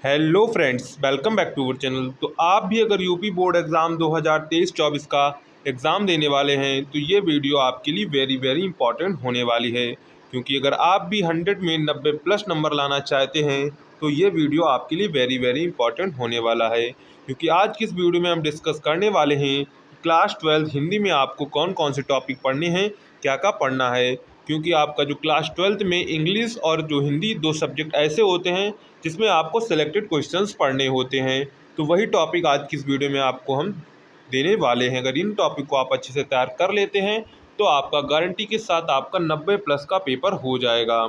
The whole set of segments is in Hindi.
Hello friends, welcome back to our channel. तो आप भी अगर यूपी बोर्ड एग्ज़ाम 2023-24 का एग्ज़ाम देने वाले हैं तो ये वीडियो आपके लिए वेरी इंपॉर्टेंट होने वाली है, क्योंकि अगर आप भी 100 में 90 प्लस नंबर लाना चाहते हैं तो ये वीडियो आपके लिए वेरी इंपॉर्टेंट होने वाला है। क्योंकि आज की इस वीडियो में हम डिस्कस करने वाले हैं क्लास 12 हिंदी में आपको कौन कौन से टॉपिक पढ़ने हैं, क्या क्या पढ़ना है। क्योंकि आपका जो क्लास 12th में इंग्लिश और जो हिंदी दो सब्जेक्ट ऐसे होते हैं जिसमें आपको सिलेक्टेड क्वेश्चंस पढ़ने होते हैं, तो वही टॉपिक आज की इस वीडियो में आपको हम देने वाले हैं। अगर इन टॉपिक को आप अच्छे से तैयार कर लेते हैं तो आपका गारंटी के साथ आपका 90 प्लस का पेपर हो जाएगा।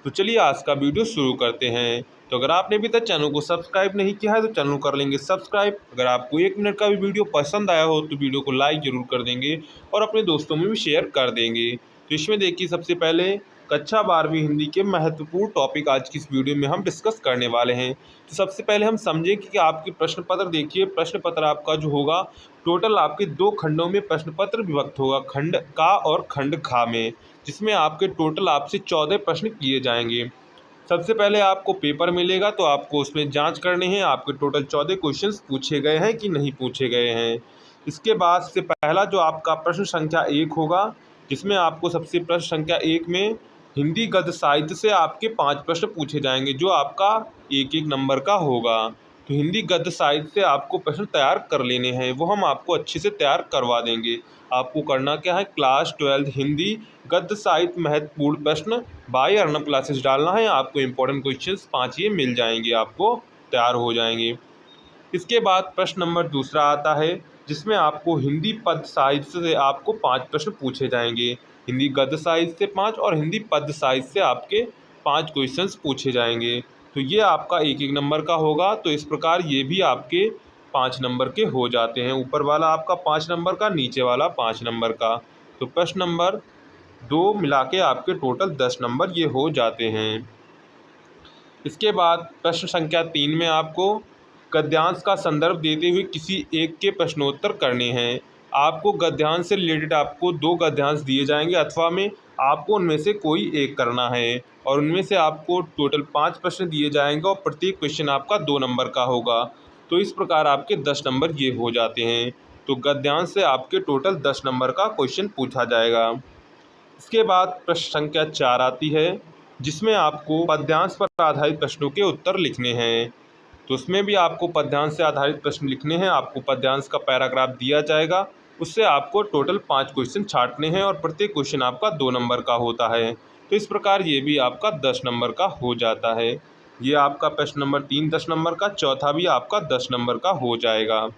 तो चलिए आज का वीडियो शुरू करते हैं। तो अगर आपने अभी तक चैनल को सब्सक्राइब नहीं किया है तो चैनल कर लेंगे सब्सक्राइब। अगर आपको 1 मिनट का भी वीडियो पसंद आया हो तो वीडियो को लाइक ज़रूर कर देंगे और अपने दोस्तों में भी शेयर कर देंगे। तो इसमें देखिए, सबसे पहले कक्षा 12वीं हिंदी के महत्वपूर्ण टॉपिक आज की इस वीडियो में हम डिस्कस करने वाले हैं। तो सबसे पहले हम समझें कि आपकी प्रश्न पत्र देखिए। प्रश्न पत्र आपका जो होगा, टोटल आपके 2 खंडों में प्रश्न पत्र विभक्त होगा, खंड का और खंड खा में, जिसमें आपके टोटल आपसे 14 प्रश्न किए जाएंगे। सबसे पहले आपको पेपर मिलेगा तो आपको उसमें जांच करनी है आपके टोटल 14 क्वेश्चंस पूछे गए हैं कि नहीं पूछे गए हैं। इसके बाद से पहला जो आपका प्रश्न संख्या 1 होगा, जिसमें आपको सबसे प्रश्न संख्या 1 में हिंदी गद्य साहित्य से आपके 5 प्रश्न पूछे जाएंगे, जो आपका 1 नंबर का होगा। तो हिंदी गद्य साहित्य से आपको प्रश्न तैयार कर लेने हैं, वो हम आपको अच्छे से तैयार करवा देंगे। आपको करना क्या है, क्लास 12 हिंदी गद्य साहित्य महत्वपूर्ण प्रश्न बाय अर्नब क्लासेस डालना है। आपको इंपॉर्टेंट क्वेश्चंस 5 ये मिल जाएंगे, आपको तैयार हो जाएंगे। इसके बाद प्रश्न नंबर दूसरा आता है, जिसमें आपको हिंदी पद्य साहित्य से आपको 5 प्रश्न पूछे जाएंगे। हिंदी गद्य साहित्य से 5 और हिंदी पद्य साहित्य से आपके 5 क्वेश्चंस पूछे जाएंगे। तो ये आपका 1 नंबर का होगा। तो इस प्रकार ये भी आपके 5 नंबर के हो जाते हैं। ऊपर वाला आपका 5 नंबर का, नीचे वाला 5 नंबर का। तो प्रश्न नंबर 2 मिला के आपके टोटल 10 नंबर ये हो जाते हैं। इसके बाद प्रश्न संख्या 3 में आपको गद्यांश का संदर्भ देते हुए किसी एक के प्रश्नोत्तर करने हैं। आपको गद्यांश से रिलेटेड आपको 2 गद्यांश दिए जाएंगे, अथवा में आपको उनमें से कोई एक करना है, और उनमें से आपको टोटल 5 प्रश्न दिए जाएंगे और प्रत्येक क्वेश्चन आपका 2 नंबर का होगा। तो इस प्रकार आपके 10 नंबर ये हो जाते हैं। तो गद्यांश से आपके टोटल 10 नंबर का क्वेश्चन पूछा जाएगा। इसके बाद प्रश्न संख्या 4 आती है, जिसमें आपको पद्यांश पर आधारित प्रश्नों के उत्तर लिखने हैं। तो उसमें भी आपको पद्यांश से आधारित प्रश्न लिखने हैं। आपको पद्यांश का पैराग्राफ दिया जाएगा, उससे आपको टोटल 5 क्वेश्चन छांटने हैं और प्रत्येक क्वेश्चन आपका 2 नंबर का होता है। तो इस प्रकार ये भी आपका 10 नंबर का हो जाता है। ये आपका प्रश्न नंबर 3 10 नंबर का, चौथा भी आपका 10 नंबर का हो जाएगा।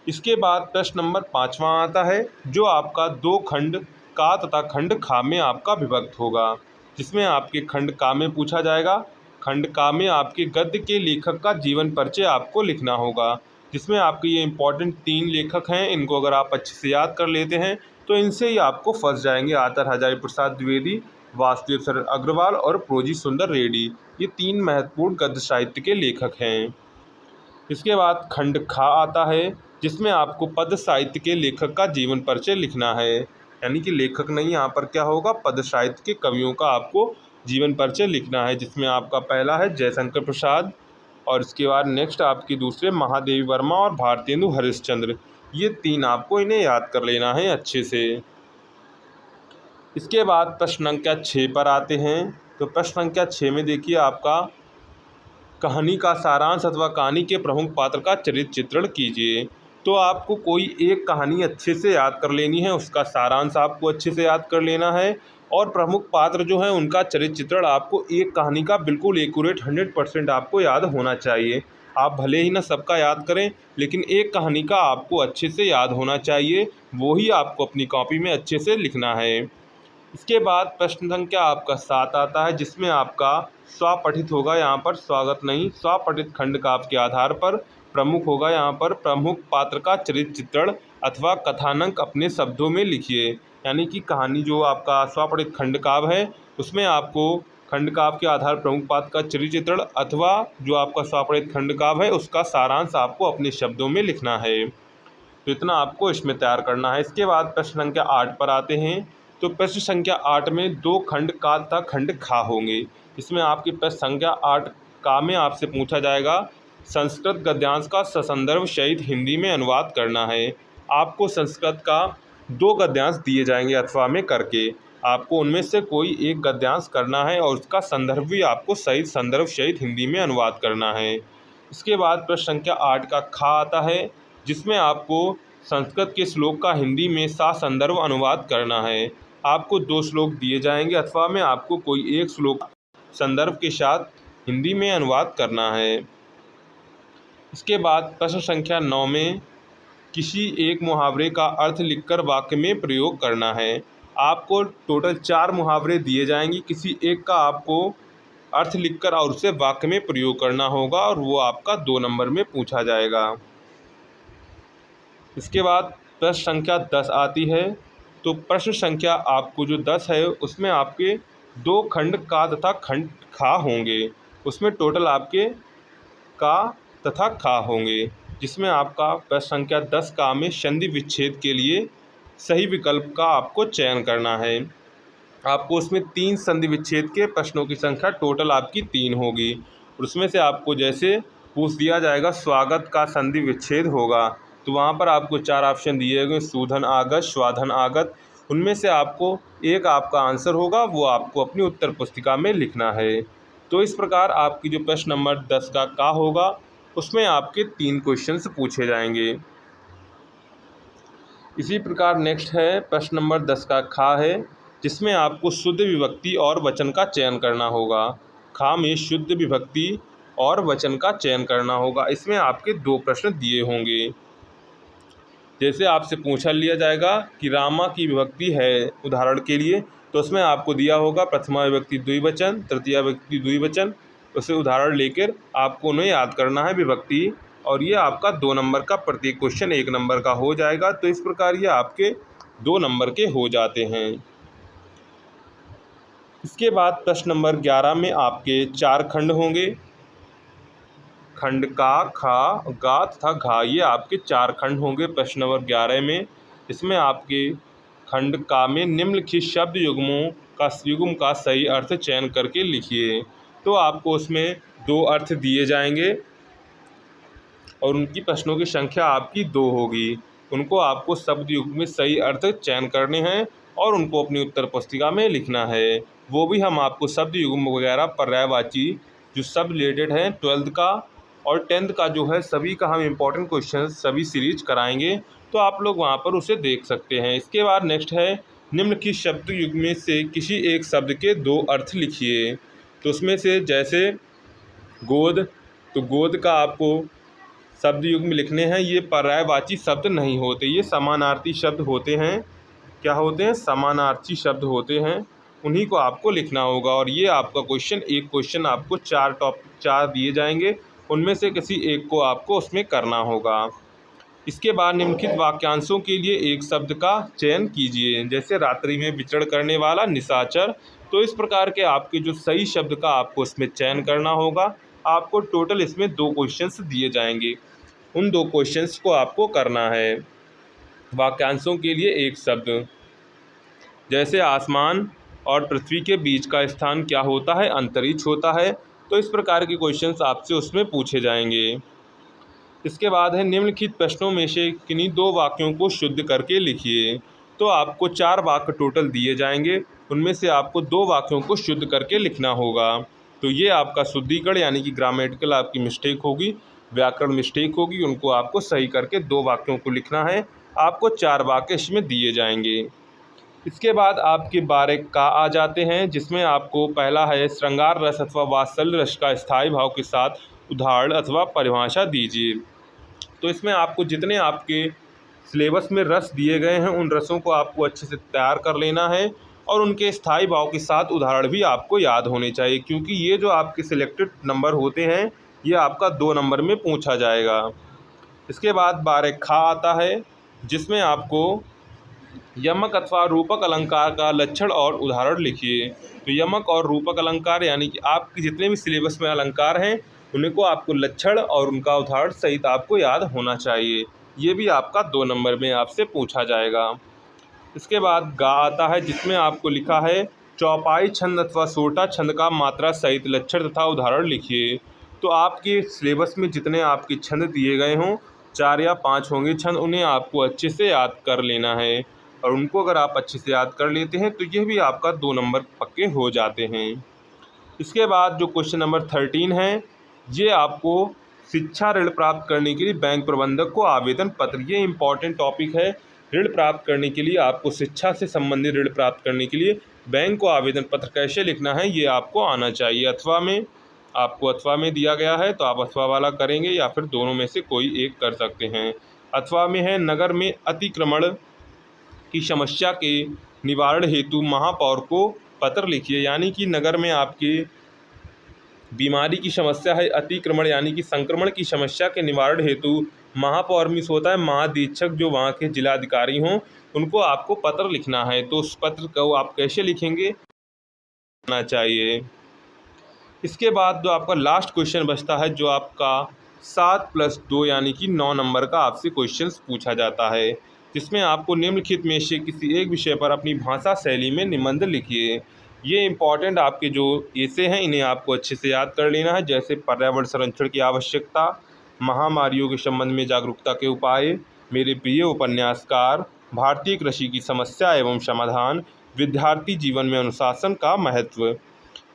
इसके बाद प्रश्न नंबर 5वां आता है, जो आपका 2 खंड का तथा खंड खा में आपका विभक्त होगा, जिसमें आपके खंड का में पूछा जाएगा। खंड का में आपके गद्य के लेखक का जीवन परिचय आपको लिखना होगा, जिसमें आपके ये इंपॉर्टेंट 3 लेखक हैं। इनको अगर आप अच्छे से याद कर लेते हैं तो इनसे ही आपको फंस जाएंगे। आचार्य हजारी प्रसाद द्विवेदी, वासुदेव शरण अग्रवाल और प्रोजी सुंदर रेड्डी, ये 3 महत्वपूर्ण गद्य साहित्य के लेखक हैं। इसके बाद खंड खा आता है, जिसमें आपको पद साहित्य के लेखक का जीवन परिचय लिखना है। यानी कि लेखक नहीं, यहाँ पर क्या होगा, पद साहित्य के कवियों का आपको जीवन परिचय लिखना है, जिसमें आपका पहला है जयशंकर प्रसाद, और इसके बाद नेक्स्ट आपके दूसरे महादेवी वर्मा और भारतेंदु हरिश्चंद्र। ये 3 आपको इन्हें याद कर लेना है अच्छे से। इसके बाद प्रश्न संख्या 6 पर आते हैं। तो प्रश्न संख्या 6 में देखिए, आपका कहानी का सारांश अथवा कहानी के प्रमुख पात्र का चरित्र चित्रण कीजिए। तो आपको कोई एक कहानी अच्छे से याद कर लेनी है, उसका सारांश आपको अच्छे से याद कर लेना है, और प्रमुख पात्र जो है उनका चरित्र चित्रण आपको एक कहानी का बिल्कुल एक्यूरेट 100% आपको याद होना चाहिए। आप भले ही ना सबका याद करें, लेकिन एक कहानी का आपको अच्छे से याद होना चाहिए, वो ही आपको अपनी कॉपी में अच्छे से लिखना है। इसके बाद प्रश्न संख्या आपका 7 आता है, जिसमें आपका स्वपठित होगा, यहाँ पर स्वागत नहीं, स्वपठित खंड काव्य के आधार पर प्रमुख होगा। यहाँ पर प्रमुख पात्र का चरित्र चित्रण अथवा कथानक अपने शब्दों में लिखिए। यानी कि कहानी जो आपका स्वपठित खंड काव्य है, उसमें आपको खंड काव्य के आधार प्रमुख पात्र का चरित्र चित्रण अथवा जो आपका स्वपठित खंड काव्य है उसका सारांश आपको अपने शब्दों में लिखना है। तो इतना आपको इसमें तैयार करना है। इसके बाद प्रश्न संख्या 8 पर आते हैं। तो प्रश्न संख्या 8 में 2 खंड का तथा खंड खा होंगे। इसमें आपकी प्रश्न संख्या 8 का में आपसे पूछा जाएगा संस्कृत गद्यांश का ससंदर्भ सहित हिंदी में अनुवाद करना है। आपको संस्कृत का 2 गद्यांश दिए जाएंगे अथवा में करके, आपको उनमें से कोई एक गद्यांश करना है और उसका संदर्भ भी आपको सहित संदर्भ सहित हिंदी में अनुवाद करना है। इसके बाद प्रश्न संख्या 8 का खा आता है, जिसमें आपको संस्कृत के श्लोक का हिंदी में संदर्भ अनुवाद करना है। आपको 2 श्लोक दिए जाएंगे अथवा में आपको कोई एक श्लोक संदर्भ के साथ हिंदी में अनुवाद करना है। इसके बाद प्रश्न संख्या 9 में किसी एक मुहावरे का अर्थ लिखकर वाक्य में प्रयोग करना है। आपको टोटल 4 मुहावरे दिए जाएंगे, किसी एक का आपको अर्थ लिखकर और उसे वाक्य में प्रयोग करना होगा और वो आपका 2 नंबर में पूछा जाएगा। इसके बाद प्रश्न संख्या 10 आती है। तो प्रश्न संख्या आपको जो 10 है उसमें आपके 2 खंड का तथा खंड खा होंगे, उसमें टोटल आपके का तथा खा होंगे, जिसमें आपका प्रश्न संख्या 10 का में संधि विच्छेद के लिए सही विकल्प का आपको चयन करना है। आपको उसमें 3 संधि विच्छेद के प्रश्नों की संख्या टोटल आपकी 3 होगी। उसमें से आपको जैसे पूछ दिया जाएगा स्वागत का संधि विच्छेद होगा, तो वहाँ पर आपको 4 ऑप्शन दिए गए, सूधन आगत, स्वाधन आगत। उनमें से आपको एक आपका आंसर होगा, वो आपको अपनी उत्तर पुस्तिका में लिखना है। तो इस प्रकार आपकी जो प्रश्न नंबर 10 का होगा उसमें आपके 3 क्वेश्चंस पूछे जाएंगे। इसी प्रकार नेक्स्ट है प्रश्न नंबर 10 का खा है, जिसमें आपको शुद्ध विभक्ति और वचन का चयन करना होगा। खा में शुद्ध विभक्ति और वचन का चयन करना होगा। इसमें आपके 2 प्रश्न दिए होंगे। जैसे आपसे पूछा लिया जाएगा कि रामा की विभक्ति है उदाहरण के लिए, तो उसमें आपको दिया होगा प्रथमा विभक्ति द्विवचन, तृतीया विभक्ति द्विवचन। उसे उदाहरण लेकर आपको उन्हें याद करना है विभक्ति, और ये आपका 2 नंबर का प्रत्येक क्वेश्चन 1 नंबर का हो जाएगा। तो इस प्रकार ये आपके 2 नंबर के हो जाते हैं। इसके बाद प्रश्न नंबर 11 में आपके 4 खंड होंगे, खंड का, खा, गा तथा घा, ये आपके 4 खंड होंगे प्रश्न नंबर 11 में। इसमें आपके खंड का में निम्नलिखित शब्द युग्म का सही अर्थ चयन करके लिखिए। तो आपको उसमें 2 अर्थ दिए जाएंगे और उनकी प्रश्नों की संख्या आपकी 2 होगी। उनको आपको शब्द युग्म में सही अर्थ चयन करने हैं और उनको अपनी उत्तर पुस्तिका में लिखना है। वो भी हम आपको शब्द युग्म वगैरह पर्यायवाची जो सब रिलेटेड हैं 12th का और 10th का जो है सभी का हम इम्पोर्टेंट क्वेश्चन सभी सीरीज कराएंगे, तो आप लोग वहाँ पर उसे देख सकते हैं। इसके बाद नेक्स्ट है निम्नलिखित शब्द युग्म में से किसी एक शब्द के 2 अर्थ लिखिए। तो उसमें से जैसे गोद, तो गोद का आपको शब्द युग्म लिखने हैं। ये पर्यायवाची शब्द नहीं होते, ये समानार्थी शब्द होते हैं। क्या होते हैं? समानार्थी शब्द होते हैं, उन्हीं को आपको लिखना होगा। और ये आपका एक क्वेश्चन आपको 4 दिए जाएंगे, उनमें से किसी एक को आपको उसमें करना होगा। इसके बाद निम्नलिखित वाक्यांशों के लिए एक शब्द का चयन कीजिए। जैसे रात्रि में विचरण करने वाला, निशाचर। तो इस प्रकार के आपके जो सही शब्द का आपको इसमें चयन करना होगा। आपको टोटल इसमें 2 क्वेश्चंस दिए जाएंगे, उन 2 क्वेश्चंस को आपको करना है। वाक्यांशों के लिए एक शब्द, जैसे आसमान और पृथ्वी के बीच का स्थान क्या होता है? अंतरिक्ष होता है। तो इस प्रकार के क्वेश्चंस आपसे उसमें पूछे जाएंगे। इसके बाद है निम्नलिखित प्रश्नों में से किन्हीं 2 वाक्यों को शुद्ध करके लिखिए। तो आपको 4 वाक्य टोटल दिए जाएंगे, उनमें से आपको 2 वाक्यों को शुद्ध करके लिखना होगा। तो ये आपका शुद्धिकरण यानी कि ग्रामेटिकल आपकी मिस्टेक होगी, व्याकरण मिस्टेक होगी, उनको आपको सही करके 2 वाक्यों को लिखना है। आपको 4 वाक्य इसमें दिए जाएंगे। इसके बाद आपके 12 का आ जाते हैं, जिसमें आपको पहला है श्रृंगार रस अथवा वात्सल्य रस का स्थायी भाव के साथ उदाहरण अथवा परिभाषा दीजिए। तो इसमें आपको जितने आपके सिलेबस में रस दिए गए हैं उन रसों को आपको अच्छे से तैयार कर लेना है और उनके स्थायी भाव के साथ उदाहरण भी आपको याद होने चाहिए, क्योंकि ये जो आपके सिलेक्टेड नंबर होते हैं ये आपका 2 नंबर में पूछा जाएगा। इसके बाद 12 खा आता है, जिसमें आपको यमक अथवा रूपक अलंकार का लक्षण और उदाहरण लिखिए। तो यमक और रूपक अलंकार यानी कि आपके जितने भी सिलेबस में अलंकार हैं उन्हीं को आपको लक्षण और उनका उदाहरण सहित आपको याद होना चाहिए। ये भी आपका 2 नंबर में आपसे पूछा जाएगा। इसके बाद गा आता है, जिसमें आपको लिखा है चौपाई छंद अथवा सोटा छंद का मात्रा सहित लक्षण तथा उदाहरण लिखिए। तो आपके सिलेबस में जितने आपके छंद दिए गए हों 4 या 5 होंगे छंद, उन्हें आपको अच्छे से याद कर लेना है। और उनको अगर आप अच्छे से याद कर लेते हैं तो यह भी आपका 2 नंबर पक्के हो जाते हैं। इसके बाद जो क्वेश्चन नंबर 13 है, ये आपको शिक्षा ऋण प्राप्त करने के लिए बैंक प्रबंधक को आवेदन पत्र, ये इम्पॉर्टेंट टॉपिक है। ऋण प्राप्त करने के लिए आपको शिक्षा से संबंधित ऋण प्राप्त करने के लिए बैंक को आवेदन पत्र कैसे लिखना है ये आपको आना चाहिए। अथवा में आपको अथवा में दिया गया है तो आप अथवा वाला करेंगे या फिर दोनों में से कोई एक कर सकते हैं। अथवा में है, नगर में अतिक्रमण की समस्या के निवारण हेतु महापौर को पत्र लिखिए। यानी कि नगर में आपके बीमारी की समस्या है अतिक्रमण यानी कि संक्रमण की समस्या के निवारण हेतु महापौर मिस होता है महाधीक्षक जो वहाँ के जिलाधिकारी हों उनको आपको पत्र लिखना है। तो उस पत्र को आप कैसे लिखेंगे आना चाहिए। इसके बाद जो आपका लास्ट क्वेश्चन बचता है जो आपका 7+2 यानी कि 9 नंबर का आपसे क्वेश्चन पूछा जाता है, जिसमें आपको निम्नलिखित में से किसी एक विषय पर अपनी भाषा शैली में निबंध लिखिए। ये इंपॉर्टेंट आपके जो ऐसे हैं इन्हें आपको अच्छे से याद कर लेना है, जैसे पर्यावरण संरक्षण की आवश्यकता, महामारियों के संबंध में जागरूकता के उपाय, मेरे प्रिय उपन्यासकार, भारतीय कृषि की समस्या एवं समाधान, विद्यार्थी जीवन में अनुशासन का महत्व।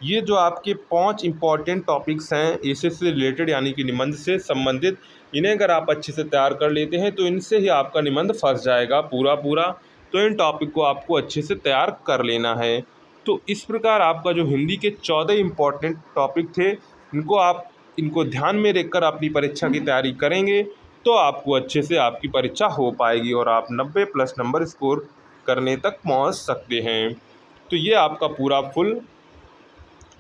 ये जो आपके 5 इम्पॉर्टेंट टॉपिक्स हैं ऐसे से रिलेटेड यानी कि निबंध से संबंधित, इन्हें अगर आप अच्छे से तैयार कर लेते हैं तो इनसे ही आपका निबंध फंस जाएगा पूरा। तो इन टॉपिक को आपको अच्छे से तैयार कर लेना है। तो इस प्रकार आपका जो हिंदी के 14 इम्पॉर्टेंट टॉपिक थे इनको ध्यान में रखकर अपनी परीक्षा की तैयारी करेंगे तो आपको अच्छे से आपकी परीक्षा हो पाएगी और आप 90+ नंबर स्कोर करने तक पहुंच सकते हैं। तो ये आपका पूरा फुल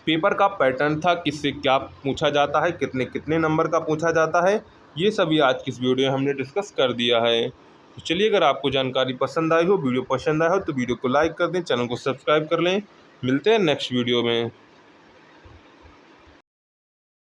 पेपर का पैटर्न था, किससे क्या पूछा जाता है, कितने कितने नंबर का पूछा जाता है, ये सभी आज की इस वीडियो में हमने डिस्कस कर दिया है। तो चलिए, अगर आपको जानकारी पसंद आई हो, वीडियो पसंद आया हो तो वीडियो को लाइक कर दें, चैनल को सब्सक्राइब कर लें। मिलते हैं नेक्स्ट वीडियो में।